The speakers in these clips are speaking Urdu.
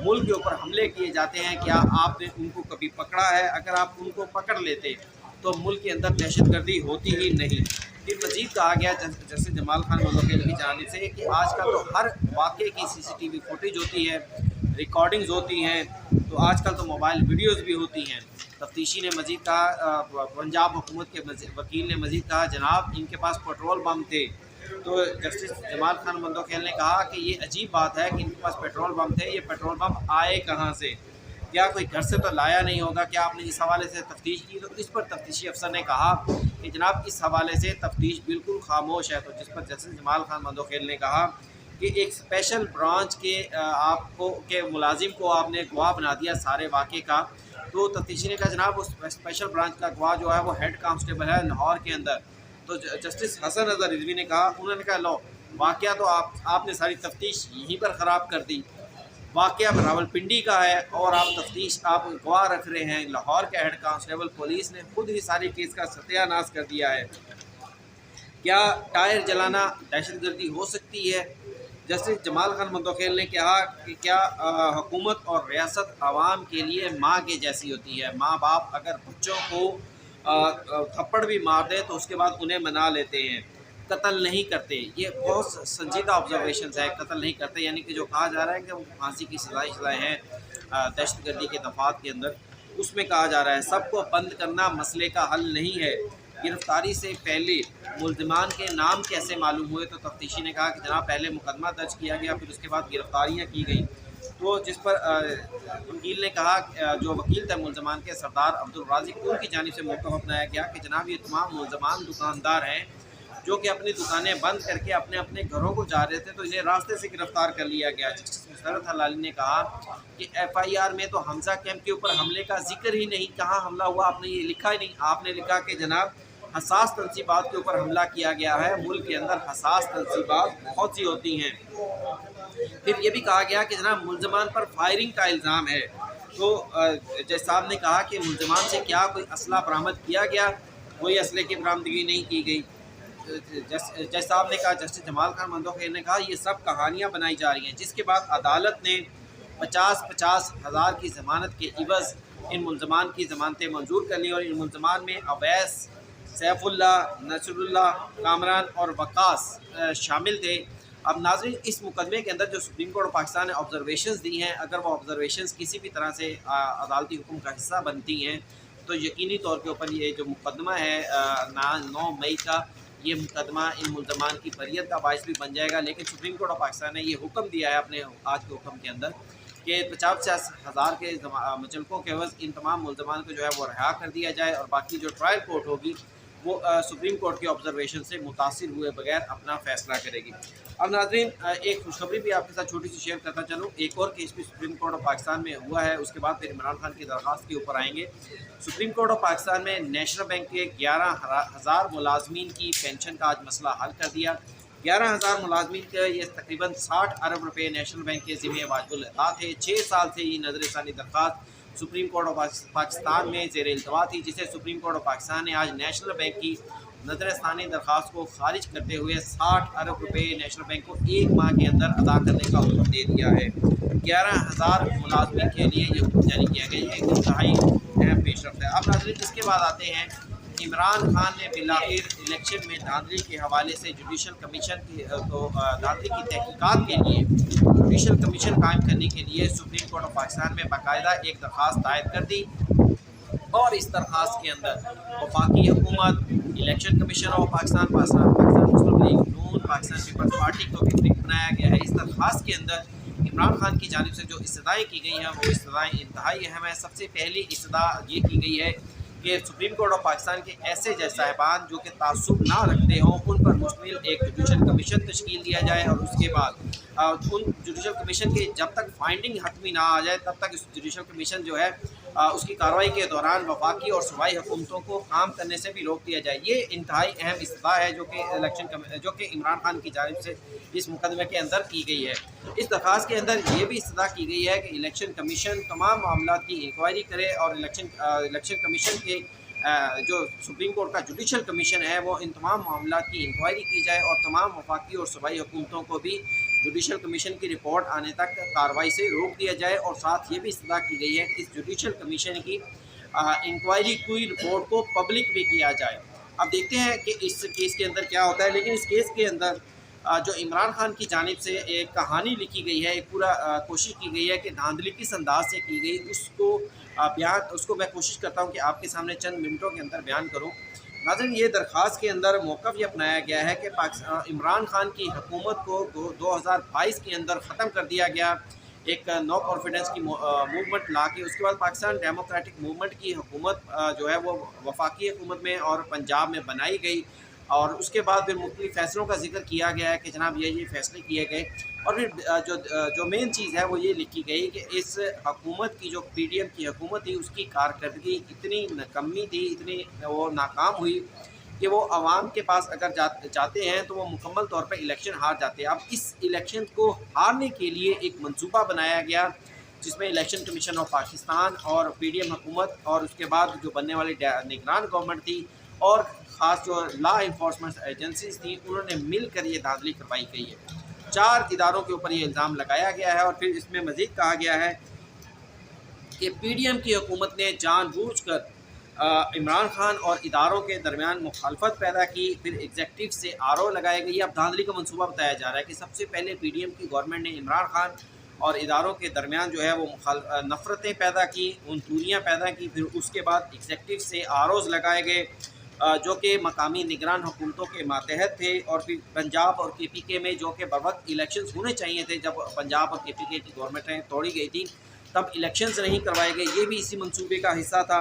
ملک کے اوپر حملے کیے جاتے ہیں، کیا آپ نے ان کو کبھی پکڑا ہے؟ اگر آپ ان کو پکڑ لیتے تو ملک کے اندر دہشت گردی ہوتی ہی نہیں۔ پھر مزید کہا گیا جیسے جمال خان ملوخیل کی جانب سے کہ آج کل تو ہر واقعے کی CCTV فوٹیج ہوتی ہے، ریکارڈنگز ہوتی ہیں، تو آج کل تو موبائل ویڈیوز بھی ہوتی ہیں۔ تفتیشی نے مزید کہا، پنجاب حکومت کے وکیل نے مزید کہا جناب ان کے پاس پیٹرول بم تھے۔ تو جسٹس جمال خان ملوخیل نے کہا کہ یہ عجیب بات ہے کہ ان کے پاس پیٹرول بم تھے، یہ پیٹرول بم آئے کہاں سے؟ کیا کوئی گھر سے تو لایا نہیں ہوگا؟ کیا آپ نے اس حوالے سے تفتیش کی؟ تو اس پر تفتیشی افسر نے کہا کہ جناب اس حوالے سے تفتیش بالکل خاموش ہے۔ تو جس پر جسٹس جمال خان ملوخیل نے کہا کہ ایک اسپیشل برانچ کے آپ کو کے ملازم کو آپ نے گواہ بنا دیا سارے واقعے کا۔ تو تفتیشی نے کہا جناب اس اسپیشل برانچ کا گواہ جو ہے وہ ہیڈ کانسٹیبل ہے لاہور کے اندر۔ تو جسٹس حسن اظہر رضوی نے کہا، انہوں نے کہا لو واقعہ تو آپ نے ساری تفتیش یہیں پر خراب کر دی، واقعہ راولپنڈی کا ہے اور آپ تفتیش آپ گواہ رکھ رہے ہیں لاہور کے ہیڈ کانسٹیبل، پولیس نے خود ہی ساری کیس کا ستیہ ناش کر دیا ہے۔ کیا ٹائر جلانا دہشت گردی ہو سکتی ہے؟ جسٹس جمال خان ملوخیل نے کہا کہ کیا حکومت اور ریاست عوام کے لیے ماں کے جیسی ہوتی ہے؟ ماں باپ اگر بچوں کو تھپڑ بھی مار دے تو اس کے بعد انہیں منا لیتے ہیں، قتل نہیں کرتے۔ یہ بہت سنجیدہ آبزرویشنز ہے، قتل نہیں کرتے یعنی کہ جو کہا جا رہا ہے کہ وہ پھانسی کی سزائیں ہیں دہشت گردی کے دفعات کے اندر، اس میں کہا جا رہا ہے سب کو بند کرنا مسئلے کا حل نہیں ہے۔ گرفتاری سے پہلے ملزمان کے نام کیسے معلوم ہوئے؟ تو تفتیشی نے کہا کہ جناب پہلے مقدمہ درج کیا گیا، پھر اس کے بعد گرفتاریاں کی گئیں۔ تو جس پر وکیل نے کہا، جو وکیل تھے ملزمان کے سردار عبدالرازق، ان کی جانب سے موقف اپنایا گیا کہ جناب یہ تمام ملزمان دکاندار ہیں جو کہ اپنی دکانیں بند کر کے اپنے اپنے گھروں کو جا رہے تھے، تو انہیں راستے سے گرفتار کر لیا گیا۔ جسٹس مسرت حلالی نے کہا کہ FIR میں تو حمزہ کیمپ کے اوپر حملے کا ذکر ہی نہیں، کہاں حملہ ہوا آپ نے یہ لکھا ہی نہیں۔ آپ نے لکھا کہ جناب حساس تنصیبات کے اوپر حملہ کیا گیا ہے، ملک کے اندر حساس تنصیبات بہت سی ہوتی ہیں۔ پھر یہ بھی کہا گیا کہ جناب ملزمان پر فائرنگ کا الزام ہے۔ تو جج صاحب نے کہا کہ ملزمان سے کیا کوئی اسلحہ برآمد کیا گیا؟ کوئی اسلحے کی برآمدگی نہیں کی گئی۔ جج صاحب نے کہا، جسٹس جمال خان ملوخیل نے کہا یہ سب کہانیاں بنائی جا رہی ہیں، جس کے بعد عدالت نے 50,000 ہزار کی ضمانت کے عوض ان ملزمان کی ضمانتیں منظور کر لی، اور ان ملزمان میں اویس، سیف اللہ، نصر اللہ، کامران اور وقاص شامل تھے۔ اب ناظرین اس مقدمے کے اندر جو سپریم کورٹ آف پاکستان نے آبزرویشنز دی ہیں، اگر وہ آبزرویشنز کسی بھی طرح سے عدالتی حکم کا حصہ بنتی ہیں تو یقینی طور کے اوپر یہ جو مقدمہ ہے 9 مئی کا، یہ مقدمہ ان ملزمان کی بریت کا باعث بھی بن جائے گا۔ لیکن سپریم کورٹ آف پاکستان نے یہ حکم دیا ہے اپنے آج کے حکم کے اندر کہ 50,000 ہزار کے مچلقوں کے عوض ان تمام ملزمان کو جو ہے وہ رہا کر دیا جائے، اور باقی جو ٹرائل کورٹ ہوگی وہ سپریم کورٹ کے آبزرویشن سے متاثر ہوئے بغیر اپنا فیصلہ کرے گی۔ اب ناظرین ایک خوشخبری بھی آپ کے ساتھ چھوٹی سی شیئر کرتا چلوں، ایک اور کیس بھی سپریم کورٹ آف پاکستان میں ہوا ہے، اس کے بعد پھر عمران خان کی درخواست کے اوپر آئیں گے۔ سپریم کورٹ آف پاکستان میں نیشنل بینک کے 11,000 ملازمین کی پینشن کا آج مسئلہ حل کر دیا۔ 11,000 ملازمین کے یہ تقریباً 60 ارب روپے نیشنل بینک کے ذمہ واجب العطا تھے۔ 6 سال سے یہ نظر ثانی درخواست سپریم کورٹ آف پاکستان میں زیر التوا تھی، جسے سپریم کورٹ آف پاکستان نے آج نیشنل بینک کی نظر ثانی درخواست کو خارج کرتے ہوئے 60 ارب روپے نیشنل بینک کو 1 ماہ کے اندر ادا کرنے کا حکم دے دیا ہے۔ 11,000 ملازمین کے لیے یہ حکم جاری کیا گیا ہے، انتہائی اہم پیش رفت ہے۔ اب ناظرین اس کے بعد آتے ہیں، عمران خان نے بالآخر الیکشن میں دھاندلی کے حوالے سے جوڈیشل کمیشن کی دھاندلی کی تحقیقات کے لیے جوڈیشل کمیشن قائم کرنے کے لیے سپریم کورٹ آف پاکستان میں باقاعدہ ایک درخواست دائر کر دی، اور اس درخواست کے اندر وفاقی حکومت، election commission of Pakistan, Pakistan Muslim League نون، پاکستان پیپلز پارٹی کو بھی فریق بنایا گیا ہے۔ اس درخواست کے اندر عمران خان کی جانب سے جو استدعائیں کی گئی ہیں وہ استدعائیں انتہائی اہم ہیں۔ سب سے پہلی استدعا یہ کی گئی ہے کہ سپریم کورٹ آف پاکستان کے ایسے جج صاحبان جو کہ تعصب نہ رکھتے ہوں ان پر مشتمل ایک جوڈیشل کمیشن تشکیل دیا جائے، اور اس کے بعد ان جوڈیشل کمیشن کے جب تک فائنڈنگ حتمی نہ آ جائے تب تک اس جوڈیشل کمیشن جو ہے اس کی کارروائی کے دوران وفاقی اور صوبائی حکومتوں کو کام کرنے سے بھی روک دیا جائے۔ یہ انتہائی اہم استدعا ہے جو کہ عمران خان کی جانب سے اس مقدمے کے اندر کی گئی ہے۔ اس درخواست کے اندر یہ بھی استدعا کی گئی ہے کہ الیکشن کمیشن تمام معاملات کی انکوائری کرے، اور الیکشن کمیشن کے جو سپریم کورٹ کا جوڈیشل کمیشن ہے وہ ان تمام معاملات کی انکوائری کی جائے، اور تمام وفاقی اور صوبائی حکومتوں کو بھی جوڈیشل کمیشن کی رپورٹ آنے تک کارروائی سے روک دیا جائے، اور ساتھ یہ بھی استدعا کی گئی ہے کہ اس جوڈیشل کمیشن کی انکوائری کی رپورٹ کو پبلک بھی کیا جائے۔ اب دیکھتے ہیں کہ اس کیس کے اندر کیا ہوتا ہے، لیکن اس کیس کے اندر جو عمران خان کی جانب سے ایک کہانی لکھی گئی ہے، ایک پورا کوشش کی گئی ہے کہ دھاندلی کس انداز سے کی گئی، اس کو میں کوشش کرتا ہوں کہ آپ کے سامنے چند منٹوں کے اندر بیان کروں۔ ناظرین، یہ درخواست کے اندر موقف یہ اپنایا گیا ہے کہ عمران خان کی حکومت کو 2022 کے اندر ختم کر دیا گیا، ایک نو کانفیڈنس کی موومنٹ لا کے۔ اس کے بعد پاکستان ڈیموکریٹک موومنٹ کی حکومت جو ہے وہ وفاقی حکومت میں اور پنجاب میں بنائی گئی، اور اس کے بعد پھر مختلف فیصلوں کا ذکر کیا گیا ہے کہ جناب یہ فیصلے کیے گئے، اور پھر جو مین چیز ہے وہ یہ لکھی گئی کہ اس حکومت کی جو پی ڈی ایم کی حکومت تھی اس کی کارکردگی اتنی نکمی تھی، اتنی وہ ناکام ہوئی کہ وہ عوام کے پاس اگر جاتے ہیں تو وہ مکمل طور پہ الیکشن ہار جاتے ہیں۔ اب اس الیکشن کو ہارنے کے لیے ایک منصوبہ بنایا گیا، جس میں الیکشن کمیشن آف پاکستان اور پی ڈی ایم حکومت اور اس کے بعد جو بننے والی نگران گورنمنٹ تھی اور خاص جو لا انفورسمنٹ ایجنسیز تھیں، انہوں نے مل کر یہ دھاندلی کروائی گئی ہے۔ 4 اداروں کے اوپر یہ الزام لگایا گیا ہے، اور پھر اس میں مزید کہا گیا ہے کہ پی ڈی ایم کی حکومت نے جان بوجھ کر عمران خان اور اداروں کے درمیان مخالفت پیدا کی، پھر ایگزیکٹو سے RO لگائے گئی۔ اب دھاندلی کا منصوبہ بتایا جا رہا ہے کہ سب سے پہلے پی ڈی ایم کی گورنمنٹ نے عمران خان اور اداروں کے درمیان جو ہے وہ نفرتیں پیدا کی، دوریاں پیدا کی، پھر اس کے بعد ایگزیکٹو سے ROs لگائے گئے جو کہ مقامی نگران حکومتوں کے ماتحت تھے، اور پھر پنجاب اور KPK میں جو کہ بروقت الیکشنز ہونے چاہیے تھے، جب پنجاب اور KPK کی گورنمنٹیں توڑی گئی تھی تب الیکشنز نہیں کروائے گئے، یہ بھی اسی منصوبے کا حصہ تھا۔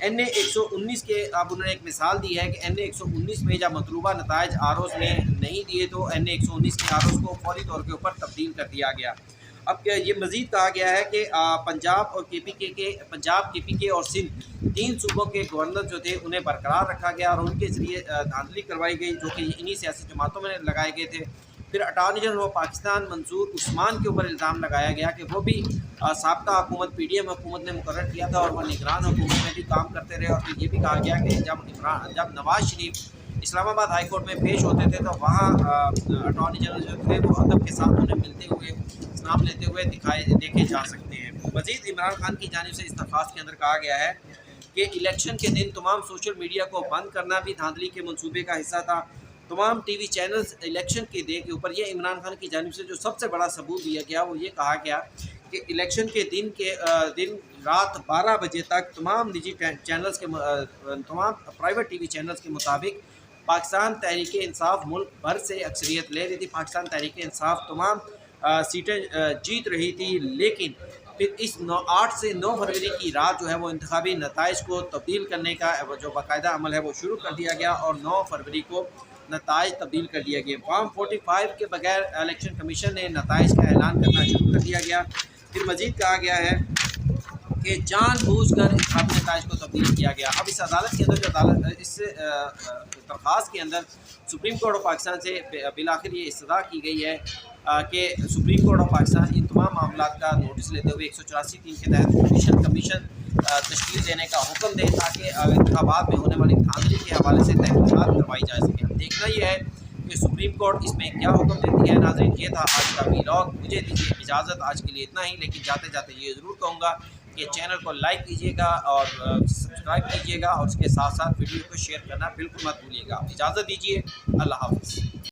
NA 119 کے اب انہوں نے ایک مثال دی ہے کہ NA 119 میں جب مطلوبہ نتائج ROs نے نہیں دیے تو NA 119 کے ROs کو فوری طور کے اوپر تبدیل کر دیا گیا۔ اب یہ مزید کہا گیا ہے کہ پنجاب اور KPK اور سندھ 3 صوبوں کے گورنر جو تھے انہیں برقرار رکھا گیا، اور ان کے ذریعے دھاندلی کروائی گئی جو کہ انہی سیاسی جماعتوں میں لگائے گئے تھے۔ پھر اٹارنی جنرل آف پاکستان منظور عثمان کے اوپر الزام لگایا گیا کہ وہ بھی سابقہ حکومت پی ڈی ایم حکومت نے مقرر کیا تھا، اور وہ نگران حکومت میں بھی کام کرتے رہے، اور پھر یہ بھی کہا گیا کہ جب نواز شریف اسلام آباد ہائی کورٹ میں پیش ہوتے تھے تو وہاں اٹارنی جنرل جو تھے وہ ادب کے ساتھ انہیں ملتے ہوئے اسلام لیتے ہوئے دیکھے جا سکتے ہیں۔ مزید عمران خان کی جانب سے اس درخواست کے اندر کہا گیا ہے کہ الیکشن کے دن تمام سوشل میڈیا کو بند کرنا بھی دھاندلی کے منصوبے کا حصہ تھا۔ تمام ٹی وی چینلز الیکشن کے ڈے کے اوپر، یہ عمران خان کی جانب سے جو سب سے بڑا ثبوت دیا گیا وہ یہ کہا گیا کہ الیکشن کے دن رات 12 بجے تک تمام نجی چینلز تمام پرائیویٹ ٹی وی چینلز کے مطابق پاکستان تحریک انصاف ملک بھر سے اکثریت لے رہی تھی، پاکستان تحریک انصاف تمام سیٹیں جیت رہی تھی، لیکن پھر اس 8 سے 9 فروری کی رات جو ہے وہ انتخابی نتائج کو تبدیل کرنے کا جو باقاعدہ عمل ہے وہ شروع کر دیا گیا، اور 9 فروری کو نتائج تبدیل کر دیا گیا۔ فارم 45 کے بغیر الیکشن کمیشن نے نتائج کا اعلان کرنا شروع کر دیا گیا۔ پھر مزید کہا گیا ہے کہ جان بوجھ کر انتخابی نتائج کو تبدیل کیا گیا۔ اب اس عدالت کے اندر جو اس درخواست کے اندر سپریم کورٹ آف پاکستان سے بالآخر یہ استدعا کی گئی ہے کہ سپریم کورٹ آف پاکستان ان تمام معاملات کا نوٹس لیتے ہوئے 184(3) کے تحت جوڈیشل کمیشن تشکیل دینے کا حکم دے، تاکہ انتخابات میں ہونے والی دھاندلی کے حوالے سے تحقیقات کروائی جا سکے۔ اب دیکھنا یہ ہے کہ سپریم کورٹ اس میں کیا حکم دیتی ہے۔ ناظرین، یہ تھا آج کا ویلاگ، مجھے دیجیے اجازت آج کے لیے اتنا ہی، لیکن جاتے جاتے یہ ضرور کہوں گا کہ چینل کو لائک کیجیے گا اور سبسکرائب کیجیے گا، اور اس کے ساتھ ساتھ ویڈیو کو شیئر کرنا بالکل مت بھولیے گا۔ اجازت دیجیے، اللہ حافظ۔